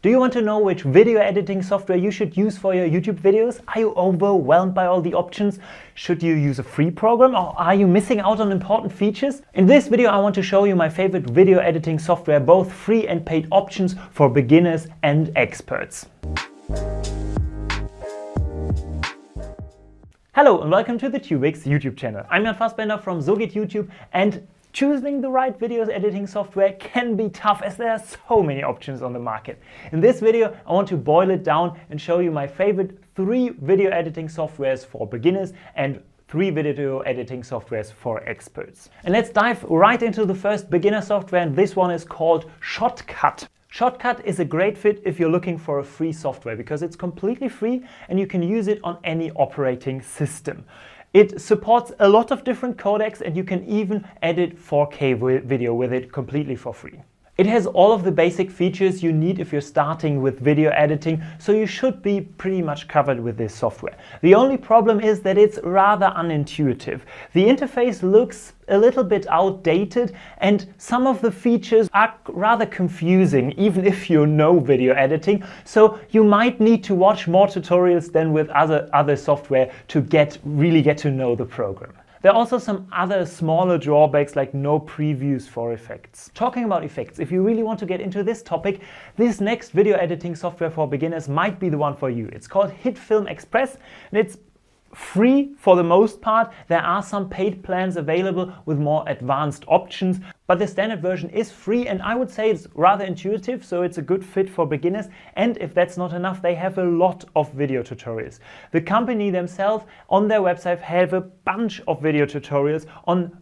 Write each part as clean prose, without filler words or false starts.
Do you want to know which video editing software you should use for your YouTube videos? Are you overwhelmed by all the options? Should you use a free program, or are you missing out on important features? In this video I want to show you my favorite video editing software, both free and paid options for beginners and experts. Hello and welcome to the TubeX YouTube channel. I'm Jan Fassbender from So Geht YouTube, and choosing the right video editing software can be tough as there are so many options on the market. In this video I want to boil it down and show you my favorite 3 video editing softwares for beginners and 3 video editing softwares for experts. And let's dive right into the first beginner software, and this one is called Shotcut. Shotcut is a great fit if you're looking for a free software because it's completely free and you can use it on any operating system. It supports a lot of different codecs and you can even edit 4K video with it completely for free. It has all of the basic features you need if you're starting with video editing, so you should be pretty much covered with this software. The only problem is that it's rather unintuitive. The interface looks a little bit outdated and some of the features are rather confusing even if you know video editing, so you might need to watch more tutorials than with other software to really get to know the program. There are also some other smaller drawbacks like no previews for effects. Talking about effects, if you really want to get into this topic, this next video editing software for beginners might be the one for you. It's called HitFilm Express and it's free for the most part. There are some paid plans available with more advanced options, but the standard version is free and I would say it's rather intuitive, so it's a good fit for beginners. And if that's not enough, they have a lot of video tutorials. The company themselves on their website have a bunch of video tutorials on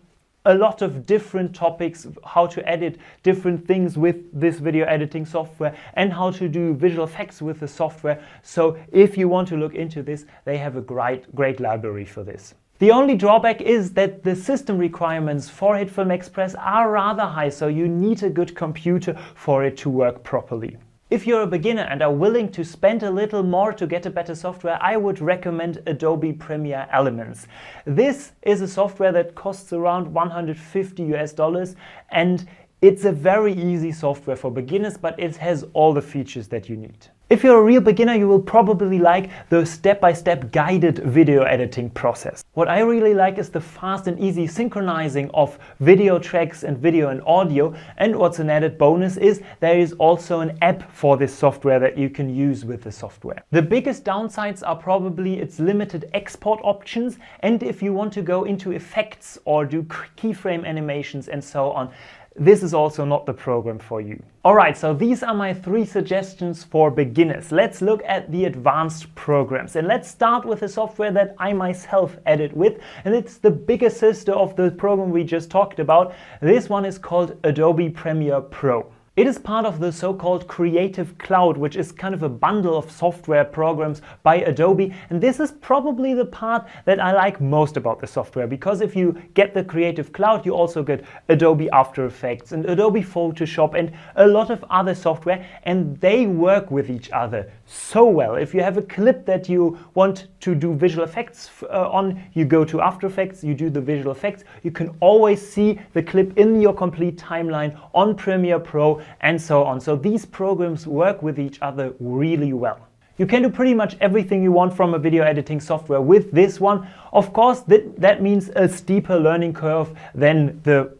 a lot of different topics, how to edit different things with this video editing software and how to do visual effects with the software. So if you want to look into this, they have a great library for this. The only drawback is that the system requirements for HitFilm Express are rather high, so you need a good computer for it to work properly. If you're a beginner and are willing to spend a little more to get a better software, I would recommend Adobe Premiere Elements. This is a software that costs around $150 and it's a very easy software for beginners, but it has all the features that you need. If you're a real beginner, you will probably like the step-by-step guided video editing process. What I really like is the fast and easy synchronizing of video tracks and video and audio. And what's an added bonus is there is also an app for this software that you can use with the software. The biggest downsides are probably its limited export options, and if you want to go into effects or do keyframe animations and so on, this is also not the program for you. Alright, so these are my 3 suggestions for beginners. Let's look at the advanced programs, and let's start with the software that I myself edit with, and it's the bigger sister of the program we just talked about. This one is called Adobe Premiere Pro. It is part of the so-called Creative Cloud, which is kind of a bundle of software programs by Adobe. And this is probably the part that I like most about the software, because if you get the Creative Cloud, you also get Adobe After Effects and Adobe Photoshop and a lot of other software, and they work with each other so well. If you have a clip that you want to do visual effects on, you go to After Effects, you do the visual effects. You can always see the clip in your complete timeline on Premiere Pro and so on. So these programs work with each other really well. You can do pretty much everything you want from a video editing software with this one. Of course, that means a steeper learning curve than the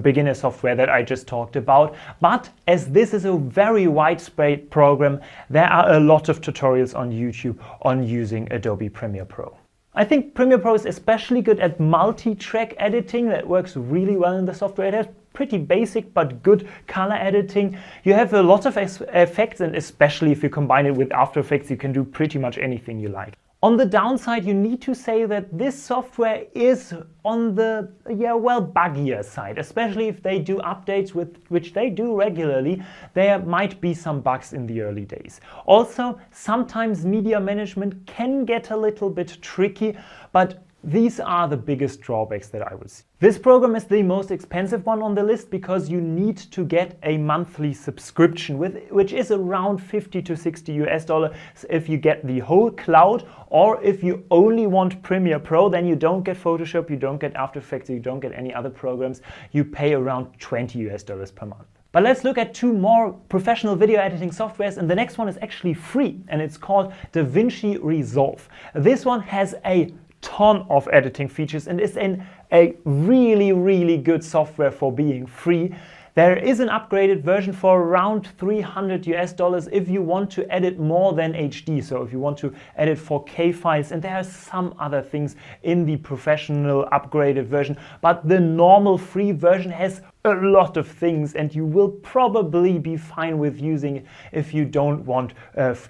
beginner software that I just talked about. But as this is a very widespread program, there are a lot of tutorials on YouTube on using Adobe Premiere Pro. I think Premiere Pro is especially good at multi-track editing. That works really well in the software. It has pretty basic but good color editing. You have a lot of effects, and especially if you combine it with After Effects, you can do pretty much anything you like. On the downside, you need to say that this software is on the buggier side, especially if they do updates, which they do regularly. There might be some bugs in the early days. Also, sometimes media management can get a little bit tricky, but these are the biggest drawbacks that I would see. This program is the most expensive one on the list because you need to get a monthly subscription, which is around $50 to $60 if you get the whole cloud, or if you only want Premiere Pro, then you don't get Photoshop, you don't get After Effects, you don't get any other programs. You pay around $20 per month. But let's look at two more professional video editing softwares, and the next one is actually free, and it's called DaVinci Resolve. This one has a ton of editing features and is a really good software for being free. There is an upgraded version for around $300 if you want to edit more than HD, so if you want to edit 4K files, and there are some other things in the professional upgraded version, but the normal free version has a lot of things and you will probably be fine with using it if you don't want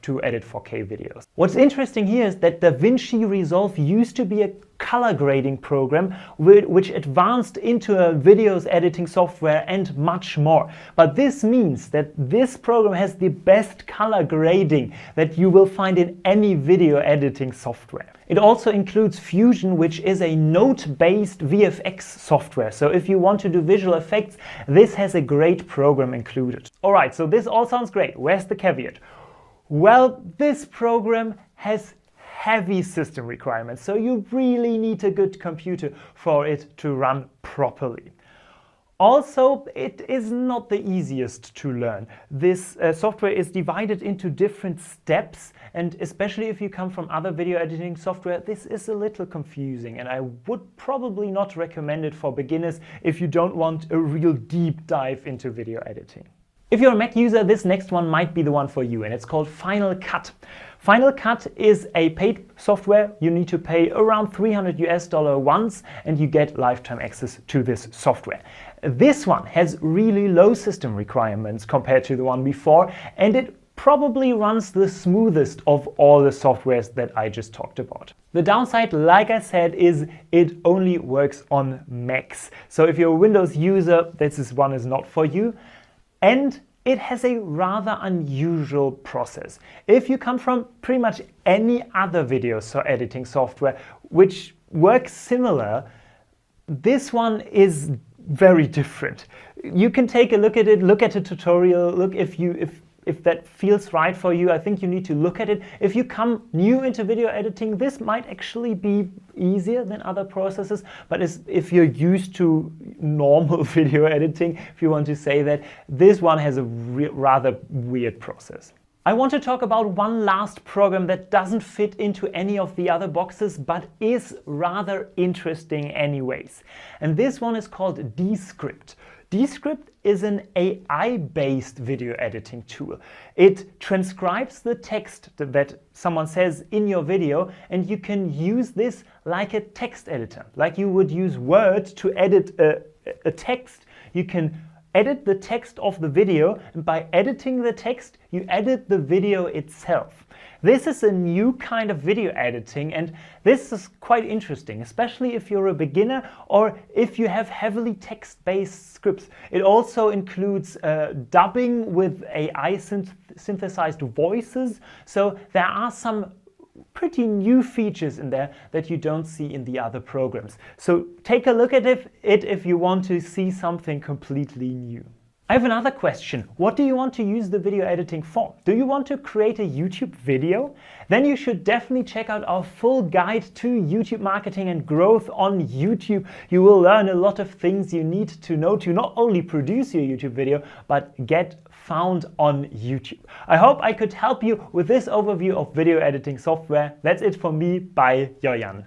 to edit 4K videos. What's interesting here is that DaVinci Resolve used to be a color grading program which advanced into a videos editing software and much more. But this means that this program has the best color grading that you will find in any video editing software. It also includes Fusion, which is a node-based VFX software. So if you want to do visual effects, this has a great program included. Alright, so this all sounds great. Where's the caveat? Well, this program has heavy system requirements, so you really need a good computer for it to run properly. Also, it is not the easiest to learn. This software is divided into different steps, and especially if you come from other video editing software, this is a little confusing, and I would probably not recommend it for beginners if you don't want a real deep dive into video editing. If you're a Mac user, this next one might be the one for you, and it's called Final Cut. Final Cut is a paid software. You need to pay around $300 once and you get lifetime access to this software. This one has really low system requirements compared to the one before, and it probably runs the smoothest of all the softwares that I just talked about. The downside, like I said, is it only works on Macs. So if you're a Windows user, this one is not for you. And it has a rather unusual process. If you come from pretty much any other video editing software which works similar, this one is very different. You can take a look at it, look at a tutorial, look if that feels right for you. I think you need to look at it. If you come new into video editing, this might actually be easier than other processes, but if you're used to normal video editing, if you want to say that, this one has a rather weird process. I want to talk about one last program that doesn't fit into any of the other boxes, but is rather interesting anyways. And this one is called Descript. Descript is an AI-based video editing tool. It transcribes the text that someone says in your video, and you can use this like a text editor. Like you would use Word to edit a text, you can edit the text of the video, and by editing the text, you edit the video itself. This is a new kind of video editing, and this is quite interesting, especially if you're a beginner or if you have heavily text-based scripts. It also includes dubbing with AI synthesized voices, so there are some pretty new features in there that you don't see in the other programs. So take a look at it if you want to see something completely new. I have another question. What do you want to use the video editing for? Do you want to create a YouTube video? Then you should definitely check out our full guide to YouTube marketing and growth on YouTube. You will learn a lot of things you need to know to not only produce your YouTube video, but get found on YouTube. I hope I could help you with this overview of video editing software. That's it for me. Bye, your Jan.